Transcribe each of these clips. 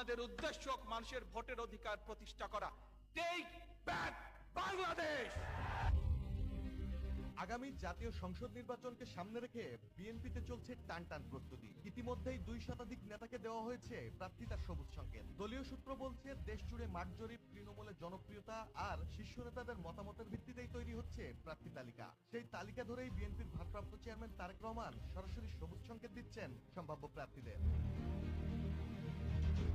আমাদের উদ্দেশ্য মানুষের ভোটের অধিকার প্রতিষ্ঠা করা। Take back Bangladesh. আগামী জাতীয় সংসদ নির্বাচনকে সামনে রেখে বিএনপিতে চলছে টানটান প্রস্তুতি। ইতিমধ্যেই 2 শতাধিক নেতাকে দেওয়া হয়েছে প্রার্থিতার সবুজ সংকেত। দলীয় সূত্র বলছে, দেশ জুড়ে মাঠ জরিপ, তৃণমূলের জনপ্রিয়তা আর শীর্ষ নেতাদের মতামতের ভিত্তিতেই তৈরি হচ্ছে প্রার্থী তালিকা। সেই তালিকা ধরেই বিএনপির ভারপ্রাপ্ত চেয়ারম্যান তারেক রহমান সরাসরি সবুজ সংকেত দিচ্ছেন সম্ভাব্য প্রার্থীদের।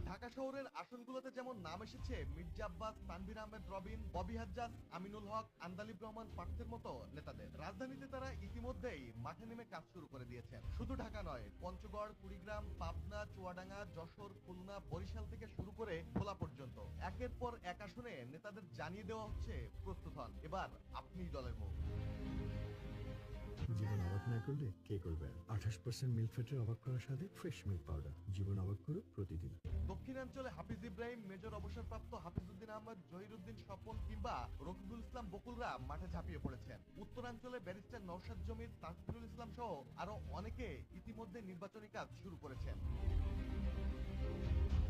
ঢাকা শহরের আসনগুলোতে যেমন নাম এসেছে মির্জা আব্বাস, তানভীর আহমেদ রবিন, ববি হাজ্জাজ, আমিনুল হক, আন্দালিব রহমান পার্থের মতো নেতাদের। রাজধানীতে তারা ইতিমধ্যেই মাঠে নেমে কাজ শুরু করে দিয়েছেন। শুধু ঢাকা নয়, পঞ্চগড়, কুড়িগ্রাম, পাবনা, চুয়াডাঙ্গা, যশোর, খুলনা, বরিশাল থেকে শুরু করে ভোলা পর্যন্ত একের পর এক আসনে নেতাদের জানিয়ে দেওয়া হচ্ছে প্রস্তুত হন, এবার আপনিই দলের মুখ। জীবন অবাক না করলে কে করবে? 28% মিল্ক ফ্যাটের অবাক করার সাথে ফ্রেশ মিল্ক পাউডার। জীবন অবাক করো প্রতিদিন। দক্ষিণাঞ্চলে হাফিজ ইব্রাহিম, মেজর অবসরপ্রাপ্ত হাফিজউদ্দিন আহমদ, জহিরুদ্দিন স্বপন কিংবা রকিবুল ইসলাম বকুলরা মাঠে ঝাঁপিয়ে পড়েছেন। উত্তরাঞ্চলে ব্যারিস্টার নওশাদ জমির, তাসফিরুল ইসলাম সহ আরো অনেকে ইতিমধ্যে নির্বাচনী কাজ শুরু করেছেন।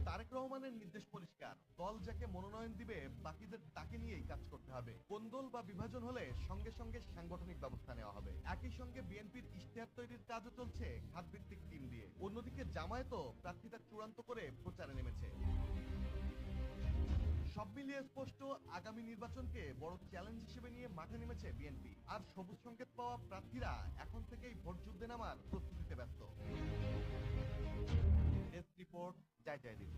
তারেক রহমানের নির্দেশ পরিষ্কার, দল যাকে মনোনয়ন দিবে বাকিদের তাকে নিয়েই কাজ করতে হবে। কোন্দল বা বিভাজন হলে সঙ্গে সঙ্গে সাংগঠনিক ব্যবস্থা নেওয়া হবে। একই সঙ্গে বিএনপির ইশতেহার তৈরির কাজও চলছে খাতভিত্তিক টিম দিয়ে। অন্যদিকে জামায়াতও প্রার্থীতা চূড়ান্ত করে প্রচারে নেমেছে। সব মিলিয়ে স্পষ্ট, আগামী নির্বাচনকে বড় চ্যালেঞ্জ হিসেবে নিয়ে মাঠে নেমেছে বিএনপি। আর সবুজ সংকেত পাওয়া প্রার্থীরা এখন থেকেই ভোট যুদ্ধে নামার প্রস্তুতিতে ব্যস্ত। ডেস্ক রিপোর্ট, জয় জয় দিন।